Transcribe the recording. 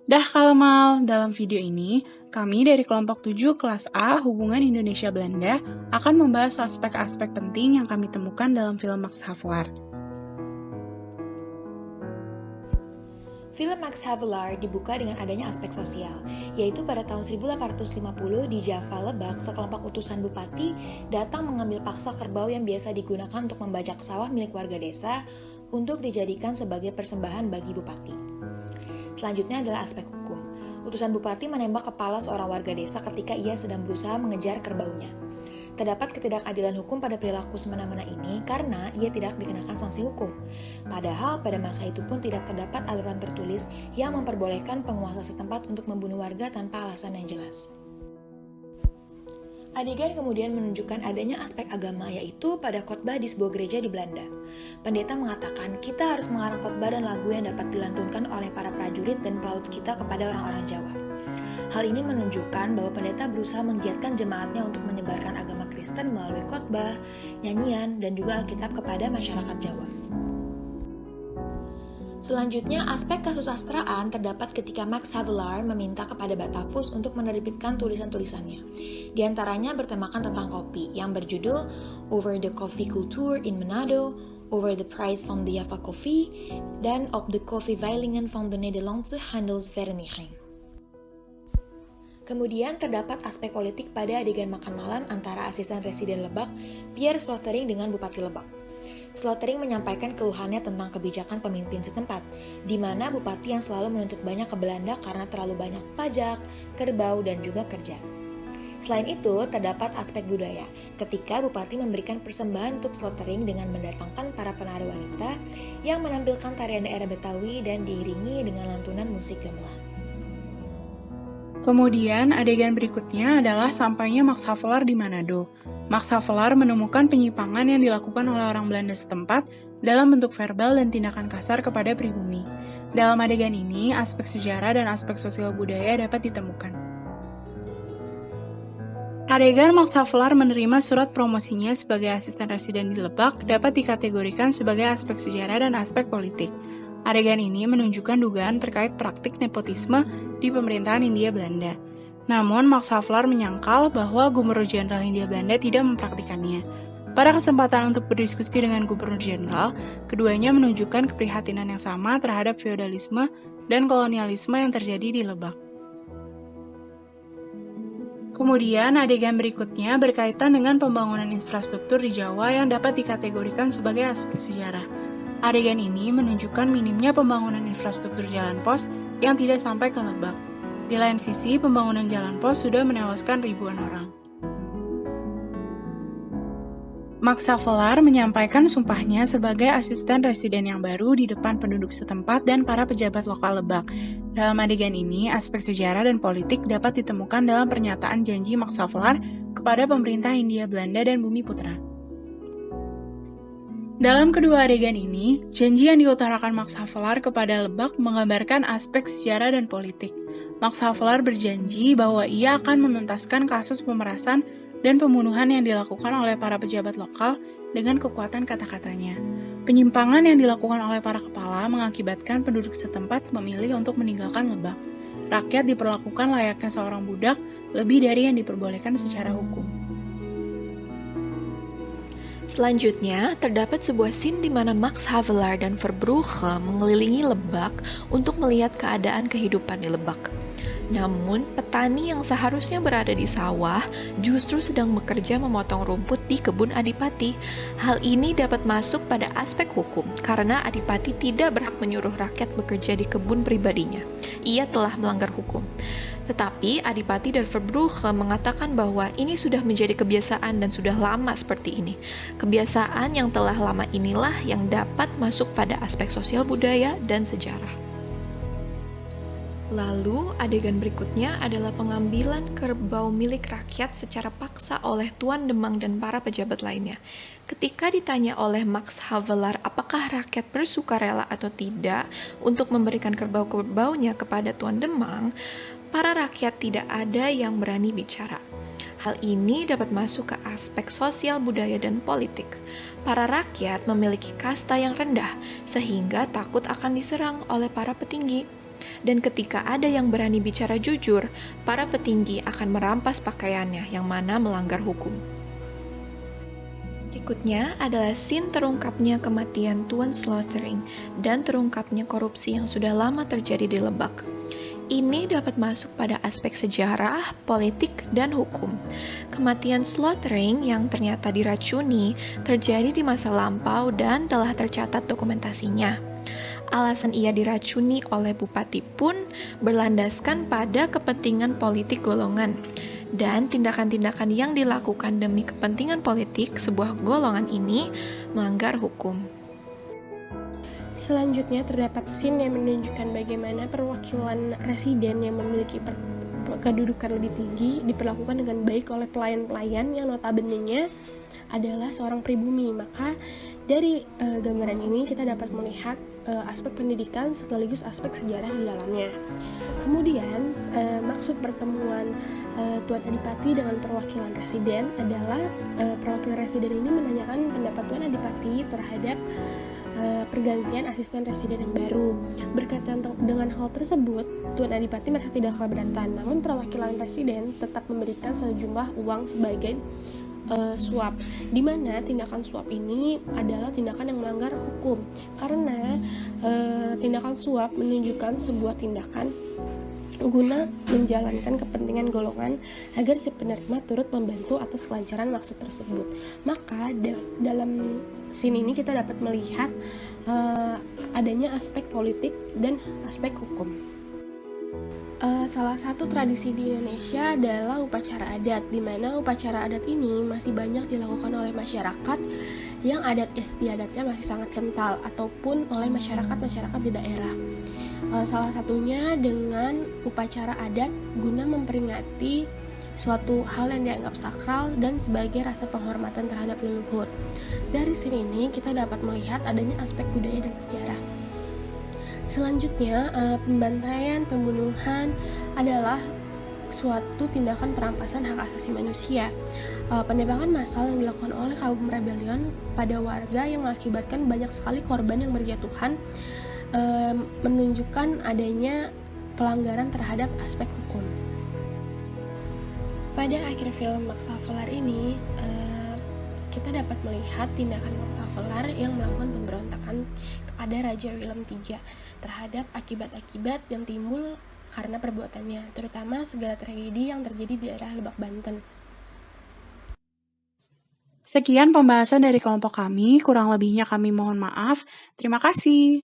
Dah Kalamal, dalam video ini, kami dari kelompok 7 kelas A Hubungan Indonesia-Belanda akan membahas aspek-aspek penting yang kami temukan dalam film Max Havelaar. Film Max Havelaar dibuka dengan adanya aspek sosial, yaitu pada tahun 1850 di Java, Lebak, sekelompok utusan bupati datang mengambil paksa kerbau yang biasa digunakan untuk membajak sawah milik warga desa untuk dijadikan sebagai persembahan bagi bupati. Selanjutnya adalah aspek hukum. Utusan bupati menembak kepala seorang warga desa ketika ia sedang berusaha mengejar kerbaunya. Terdapat ketidakadilan hukum pada perilaku semena-mena ini karena ia tidak dikenakan sanksi hukum. Padahal pada masa itu pun tidak terdapat aturan tertulis yang memperbolehkan penguasa setempat untuk membunuh warga tanpa alasan yang jelas. Adegan kemudian menunjukkan adanya aspek agama, yaitu pada khotbah di sebuah gereja di Belanda. Pendeta mengatakan kita harus mengarang khotbah dan lagu yang dapat dilantunkan oleh para prajurit dan pelaut kita kepada orang-orang Jawa. Hal ini menunjukkan bahwa pendeta berusaha menggiatkan jemaatnya untuk menyebarkan agama Kristen melalui khotbah, nyanyian, dan juga Alkitab kepada masyarakat Jawa. Selanjutnya, aspek kesusastraan terdapat ketika Max Havelaar meminta kepada Batavus untuk menerbitkan tulisan-tulisannya. Di antaranya bertemakan tentang kopi yang berjudul Over the Coffee Culture in Manado, Over the Price van de Java Coffee, dan Op de Koffieveilingen van de Nederlandse Handelsvereniging. Kemudian terdapat aspek politik pada adegan makan malam antara asisten residen Lebak, Pierre Slotering dengan Bupati Lebak. Slotering menyampaikan keluhannya tentang kebijakan pemimpin setempat, di mana bupati yang selalu menuntut banyak ke Belanda karena terlalu banyak pajak, kerbau, dan juga kerja. Selain itu, terdapat aspek budaya, ketika bupati memberikan persembahan untuk Slotering dengan mendatangkan para penari wanita yang menampilkan tarian daerah Betawi dan diiringi dengan lantunan musik gamelan. Kemudian, adegan berikutnya adalah sampainya Max Havelaar di Manado. Max Havelaar menemukan penyimpangan yang dilakukan oleh orang Belanda setempat dalam bentuk verbal dan tindakan kasar kepada pribumi. Dalam adegan ini, aspek sejarah dan aspek sosial budaya dapat ditemukan. Adegan Max Havelaar menerima surat promosinya sebagai asisten residen di Lebak dapat dikategorikan sebagai aspek sejarah dan aspek politik. Adegan ini menunjukkan dugaan terkait praktik nepotisme di pemerintahan Hindia Belanda. Namun, Max Havelaar menyangkal bahwa Gubernur Jenderal Hindia Belanda tidak mempraktikannya. Pada kesempatan untuk berdiskusi dengan Gubernur Jenderal, keduanya menunjukkan keprihatinan yang sama terhadap feodalisme dan kolonialisme yang terjadi di Lebak. Kemudian, adegan berikutnya berkaitan dengan pembangunan infrastruktur di Jawa yang dapat dikategorikan sebagai aspek sejarah. Adegan ini menunjukkan minimnya pembangunan infrastruktur jalan pos yang tidak sampai ke Lebak. Di lain sisi, pembangunan jalan pos sudah menewaskan ribuan orang. Max Havelaar menyampaikan sumpahnya sebagai asisten residen yang baru di depan penduduk setempat dan para pejabat lokal Lebak. Dalam adegan ini, aspek sejarah dan politik dapat ditemukan dalam pernyataan janji Max Havelaar kepada pemerintah Hindia Belanda dan Bumi Putra. Dalam kedua adegan ini, janji yang diutarakan Max Havelaar kepada Lebak menggambarkan aspek sejarah dan politik. Max Havelaar berjanji bahwa ia akan menuntaskan kasus pemerasan dan pembunuhan yang dilakukan oleh para pejabat lokal dengan kekuatan kata-katanya. Penyimpangan yang dilakukan oleh para kepala mengakibatkan penduduk setempat memilih untuk meninggalkan Lebak. Rakyat diperlakukan layaknya seorang budak, lebih dari yang diperbolehkan secara hukum. Selanjutnya, terdapat sebuah scene di mana Max Havelaar dan Verbrugge mengelilingi Lebak untuk melihat keadaan kehidupan di Lebak. Namun, petani yang seharusnya berada di sawah justru sedang bekerja memotong rumput di kebun Adipati. Hal ini dapat masuk pada aspek hukum karena Adipati tidak berhak menyuruh rakyat bekerja di kebun pribadinya. Ia telah melanggar hukum. Tetapi Adipati dan Verbrugge mengatakan bahwa ini sudah menjadi kebiasaan dan sudah lama seperti ini. Kebiasaan yang telah lama inilah yang dapat masuk pada aspek sosial budaya dan sejarah. Lalu, adegan berikutnya adalah pengambilan kerbau milik rakyat secara paksa oleh Tuan Demang dan para pejabat lainnya. Ketika ditanya oleh Max Havelaar apakah rakyat bersukarela atau tidak untuk memberikan kerbau-kerbaunya kepada Tuan Demang, para rakyat tidak ada yang berani bicara. Hal ini dapat masuk ke aspek sosial budaya dan politik. Para rakyat memiliki kasta yang rendah, sehingga takut akan diserang oleh para petinggi. Dan ketika ada yang berani bicara jujur, para petinggi akan merampas pakaiannya yang mana melanggar hukum. Berikutnya adalah scene terungkapnya kematian Tuan Slaughtering dan terungkapnya korupsi yang sudah lama terjadi di Lebak. Ini dapat masuk pada aspek sejarah, politik, dan hukum. Kematian Slaughtering yang ternyata diracuni terjadi di masa lampau dan telah tercatat dokumentasinya. Alasan ia diracuni oleh bupati pun berlandaskan pada kepentingan politik golongan. Dan tindakan-tindakan yang dilakukan demi kepentingan politik sebuah golongan ini melanggar hukum. Selanjutnya terdapat scene yang menunjukkan bagaimana perwakilan residen yang memiliki kedudukan lebih tinggi diperlakukan dengan baik oleh pelayan-pelayan yang notabene-nya adalah seorang pribumi. Maka dari gambaran ini kita dapat melihat aspek pendidikan sekaligus aspek sejarah di dalamnya. Kemudian maksud pertemuan Tuan Adipati dengan perwakilan residen adalah perwakilan residen ini menanyakan pendapat Tuan Adipati terhadap pergantian asisten residen yang baru. Berkaitan dengan hal tersebut, Tuan Adipati merasa tidak keberatan, namun perwakilan residen tetap memberikan sejumlah uang sebagai suap, di mana tindakan suap ini adalah tindakan yang melanggar hukum karena tindakan suap menunjukkan sebuah tindakan guna menjalankan kepentingan golongan agar si penerima turut membantu atas kelancaran maksud tersebut. Maka dalam scene ini kita dapat melihat adanya aspek politik dan aspek hukum. Salah satu tradisi di Indonesia adalah upacara adat, di mana upacara adat ini masih banyak dilakukan oleh masyarakat yang adat istiadatnya masih sangat kental ataupun oleh masyarakat di daerah. Salah satunya dengan upacara adat guna memperingati suatu hal yang dianggap sakral dan sebagai rasa penghormatan terhadap leluhur. Dari sini ini kita dapat melihat adanya aspek budaya dan sejarah. Selanjutnya, pembantaian, pembunuhan adalah suatu tindakan perampasan hak asasi manusia. Penembakan massal yang dilakukan oleh kaum rebellion pada warga yang mengakibatkan banyak sekali korban yang berjatuhan menunjukkan adanya pelanggaran terhadap aspek hukum. Pada akhir film Max Havelaar ini, kita dapat melihat tindakan Max Havelaar yang melakukan pemberontakan kepada Raja Willem III terhadap akibat-akibat yang timbul karena perbuatannya, terutama segala tragedi yang terjadi di daerah Lebak, Banten. Sekian pembahasan dari kelompok kami, kurang lebihnya kami mohon maaf. Terima kasih.